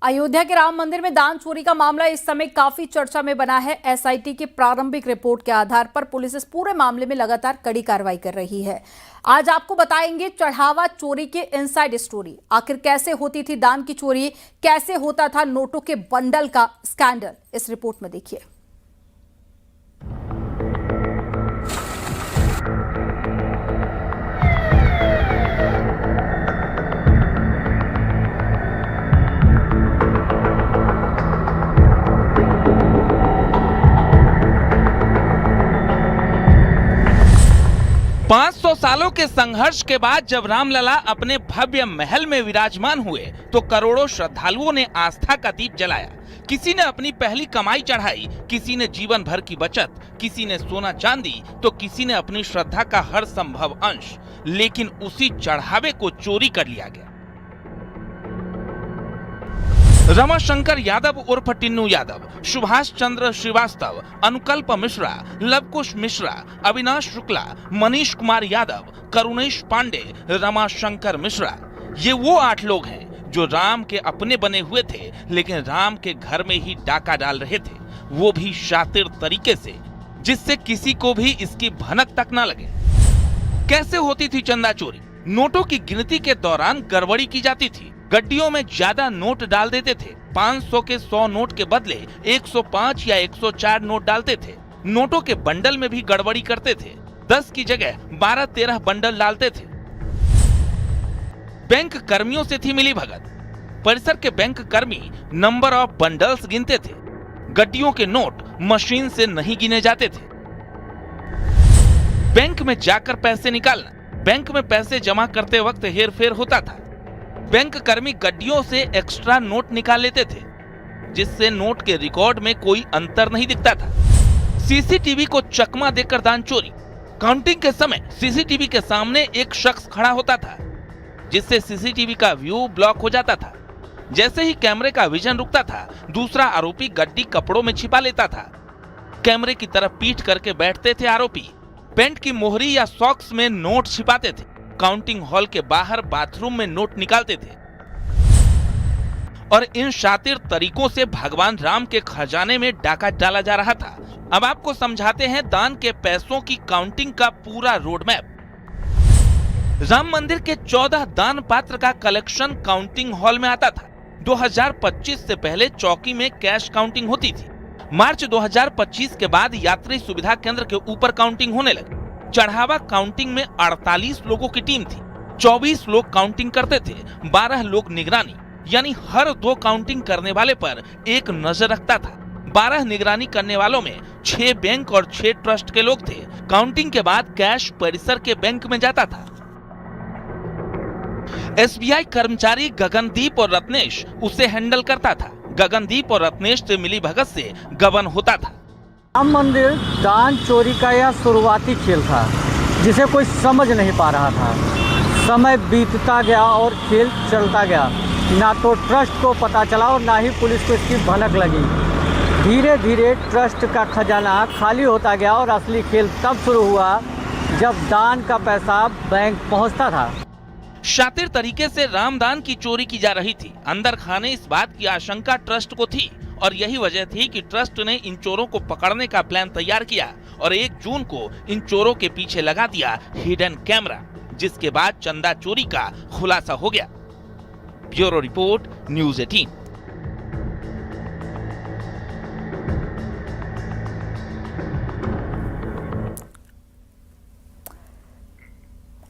अयोध्या के राम मंदिर में दान चोरी का मामला इस समय काफी चर्चा में बना है। एसआईटी की प्रारंभिक रिपोर्ट के आधार पर पुलिस इस पूरे मामले में लगातार कड़ी कार्रवाई कर रही है। आज आपको बताएंगे चढ़ावा चोरी की इनसाइड स्टोरी। आखिर कैसे होती थी दान की चोरी, कैसे होता था नोटों के बंडल का स्कैंडल, इस रिपोर्ट में देखिए। 500 सालों के संघर्ष के बाद जब रामलला अपने भव्य महल में विराजमान हुए तो करोड़ों श्रद्धालुओं ने आस्था का दीप जलाया। किसी ने अपनी पहली कमाई चढ़ाई, किसी ने जीवन भर की बचत, किसी ने सोना चांदी, तो किसी ने अपनी श्रद्धा का हर संभव अंश। लेकिन उसी चढ़ावे को चोरी कर लिया गया। रमाशंकर यादव उर्फ टिन्नू यादव, सुभाष चंद्र श्रीवास्तव, अनुकल्प मिश्रा, लवकुश मिश्रा, अविनाश शुक्ला, मनीष कुमार यादव, करुणेश पांडे, रमाशंकर मिश्रा, ये वो 8 लोग हैं जो राम के अपने बने हुए थे, लेकिन राम के घर में ही डाका डाल रहे थे, वो भी शातिर तरीके से, जिससे किसी को भी इसकी भनक तक न लगे। कैसे होती थी चंदा चोरी? नोटों की गिनती के दौरान गड़बड़ी की जाती थी। गड्डियों में ज्यादा नोट डाल देते थे। 500 के 100 नोट के बदले 105 या 104 नोट डालते थे। नोटों के बंडल में भी गड़बड़ी करते थे। 10 की जगह 12-13 बंडल डालते थे। बैंक कर्मियों से थी मिली भगत। परिसर के बैंक कर्मी नंबर ऑफ बंडल्स गिनते थे। गड्डियों के नोट मशीन से नहीं गिने जाते थे। बैंक में जाकर पैसे निकालना, बैंक में पैसे जमा करते वक्त हेरफेर होता था। बैंक कर्मी गड्डियों से एक्स्ट्रा नोट निकाल लेते थे, जिससे नोट के रिकॉर्ड में कोई अंतर नहीं दिखता था। सीसीटीवी को चकमा देकर दान चोरी। काउंटिंग के समय सीसीटीवी के सामने एक शख्स खड़ा होता था, जिससे सीसीटीवी का व्यू ब्लॉक हो जाता था। जैसे ही कैमरे का विजन रुकता था, दूसरा आरोपी गड्डी कपड़ों में छिपा लेता था। कैमरे की तरफ पीठ करके बैठते थे आरोपी। पेंट की मोहरी या सॉक्स में नोट छिपाते थे। काउंटिंग हॉल के बाहर बाथरूम में नोट निकालते थे। और इन शातिर तरीकों से भगवान राम के खजाने में डाका डाला जा रहा था। अब आपको समझाते हैं दान के पैसों की काउंटिंग का पूरा रोड मैप। राम मंदिर के 14 दान पात्र का कलेक्शन काउंटिंग हॉल में आता था। 2025 से पहले चौकी में कैश काउंटिंग होती थी। मार्च 2025 के बाद यात्री सुविधा केंद्र के ऊपर काउंटिंग होने लगी। चढ़ावा काउंटिंग में 48 लोगों की टीम थी। 24 लोग काउंटिंग करते थे, 12 लोग निगरानी, यानी हर 2 काउंटिंग करने वाले पर एक नजर रखता था। 12 निगरानी करने वालों में 6 बैंक और 6 ट्रस्ट के लोग थे। काउंटिंग के बाद कैश परिसर के बैंक में जाता था। एसबीआई कर्मचारी गगनदीप और रत्नेश उसे हैंडल करता था। गगनदीप और रत्नेश से मिली भगत से गबन होता था। राम मंदिर दान चोरी का यह शुरुआती खेल था, जिसे कोई समझ नहीं पा रहा था। समय बीतता गया और खेल चलता गया। ना तो ट्रस्ट को पता चला और ना ही पुलिस को इसकी भनक लगी। धीरे धीरे ट्रस्ट का खजाना खाली होता गया और असली खेल तब शुरू हुआ जब दान का पैसा बैंक पहुंचता था। शातिर तरीके से रामदान की चोरी की जा रही थी। अंदर खाने इस बात की आशंका ट्रस्ट को थी और यही वजह थी कि ट्रस्ट ने इन चोरों को पकड़ने का प्लान तैयार किया और 1 जून को इन चोरों के पीछे लगा दिया हिडन कैमरा, जिसके बाद चंदा चोरी का खुलासा हो गया। Bureau report, news 18।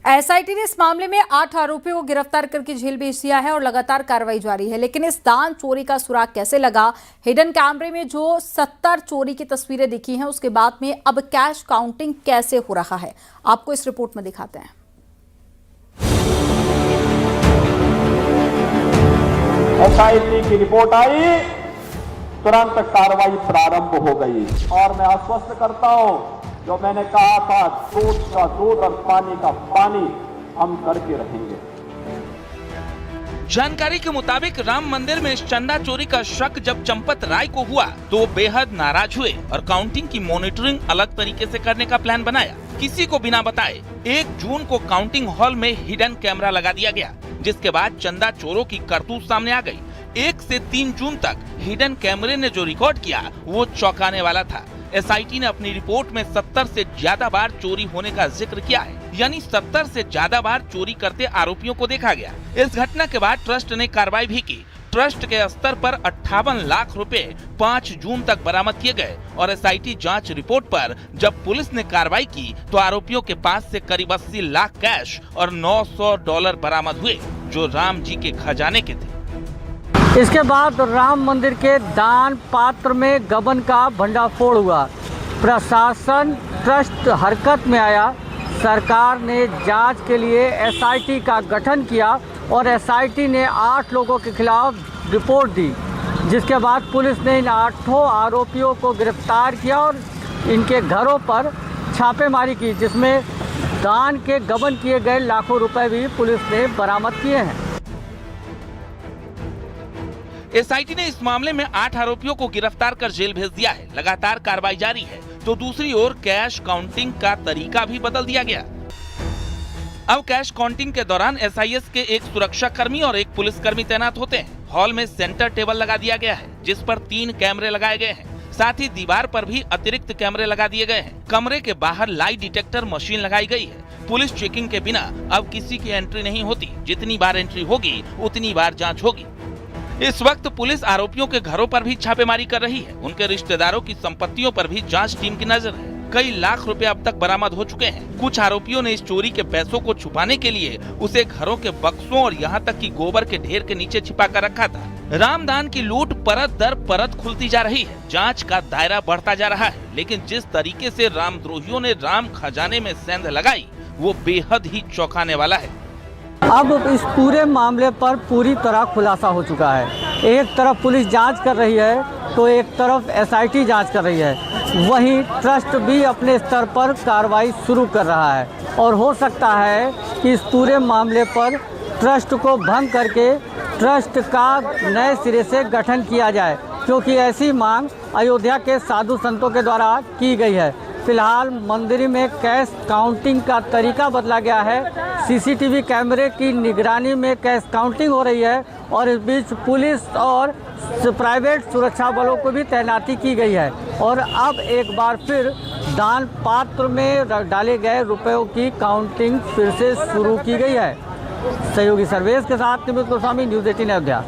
एसआईटी ने इस मामले में 8 आरोपियों को गिरफ्तार करके जेल भेज दिया है और लगातार कार्रवाई जारी है। लेकिन इस दान चोरी का सुराग कैसे लगा? हिडन कैमरे में जो 70 चोरी की तस्वीरें दिखी हैं, उसके बाद में अब कैश काउंटिंग कैसे हो रहा है, आपको इस रिपोर्ट में दिखाते हैं। एसआईटी की रिपोर्ट आई, तुरंत कार्रवाई प्रारंभ हो गई और मैं आश्वस्त करता हूं, जो मैंने कहा था, दूध का दूध और पानी का पानी हम करके रहेंगे। जानकारी के मुताबिक राम मंदिर में चंदा चोरी का शक जब चंपत राय को हुआ तो वो बेहद नाराज हुए और काउंटिंग की मॉनिटरिंग अलग तरीके से करने का प्लान बनाया। किसी को बिना बताए 1 जून को काउंटिंग हॉल में हिडन कैमरा लगा दिया गया, जिसके बाद चंदा चोरों की करतूत सामने आ गई। 1 से 3 जून तक हिडन कैमरे ने जो रिकॉर्ड किया वो चौंकाने वाला था। एसआईटी ने अपनी रिपोर्ट में 70 से ज्यादा बार चोरी होने का जिक्र किया है, यानी 70 से ज्यादा बार चोरी करते आरोपियों को देखा गया। इस घटना के बाद ट्रस्ट ने कार्रवाई भी की। ट्रस्ट के स्तर पर 58 लाख रुपए 5 जून तक बरामद किए गए और एसआईटी जांच रिपोर्ट पर जब पुलिस ने कार्रवाई की तो आरोपियों के पास से करीब 80 लाख कैश और $900 बरामद हुए, जो राम जी के खजाने के थे। इसके बाद राम मंदिर के दान पात्र में गबन का भंडाफोड़ हुआ। प्रशासन ट्रस्ट हरकत में आया। सरकार ने जांच के लिए एसआईटी का गठन किया और एसआईटी ने 8 लोगों के खिलाफ रिपोर्ट दी, जिसके बाद पुलिस ने इन 8 आरोपियों को गिरफ्तार किया और इनके घरों पर छापेमारी की, जिसमें दान के गबन किए गए लाखों रुपए भी पुलिस ने बरामद किए हैं। एसआईटी ने इस मामले में 8 आरोपियों को गिरफ्तार कर जेल भेज दिया है। लगातार कार्रवाई जारी है तो दूसरी ओर कैश काउंटिंग का तरीका भी बदल दिया गया। अब कैश काउंटिंग के दौरान एसआईएस के एक सुरक्षा कर्मी और एक पुलिसकर्मी तैनात होते हैं। हॉल में सेंटर टेबल लगा दिया गया है, जिस पर 3 कैमरे लगाए गए हैं। साथ ही दीवार पर भी अतिरिक्त कैमरे लगा दिए गए हैं। कमरे के बाहर लाई डिटेक्टर मशीन लगाई गई है। पुलिस चेकिंग के बिना अब किसी की एंट्री नहीं होती। जितनी बार एंट्री होगी उतनी बार जांच होगी। इस वक्त पुलिस आरोपियों के घरों पर भी छापेमारी कर रही है। उनके रिश्तेदारों की संपत्तियों पर भी जांच टीम की नजर है। कई लाख रुपए अब तक बरामद हो चुके हैं। कुछ आरोपियों ने इस चोरी के पैसों को छुपाने के लिए उसे घरों के बक्सों और यहाँ तक कि गोबर के ढेर के नीचे छिपा कर रखा था। रामदान की लूट परत दर परत खुलती जा रही है। जांच का दायरा बढ़ता जा रहा है, लेकिन जिस तरीके से रामद्रोहियों ने राम खजाने में सेंध लगाई वो बेहद ही चौंकाने वाला है। अब इस पूरे मामले पर पूरी तरह खुलासा हो चुका है। एक तरफ पुलिस जांच कर रही है तो एक तरफ एसआईटी जांच कर रही है। वहीं ट्रस्ट भी अपने स्तर पर कार्रवाई शुरू कर रहा है और हो सकता है कि इस पूरे मामले पर ट्रस्ट को भंग करके ट्रस्ट का नए सिरे से गठन किया जाए, क्योंकि ऐसी मांग अयोध्या के साधु संतों के द्वारा की गई है। फिलहाल मंदिर में कैश काउंटिंग का तरीका बदला गया है। सीसीटीवी कैमरे की निगरानी में कैश काउंटिंग हो रही है और इस बीच पुलिस और प्राइवेट सुरक्षा बलों को भी तैनाती की गई है। और अब एक बार फिर दान पात्र में डाले गए रुपयों की काउंटिंग फिर से शुरू की गई है। सहयोगी सर्वेश के साथ निमित गोस्वामी, न्यूज़ 18 अयोध्या।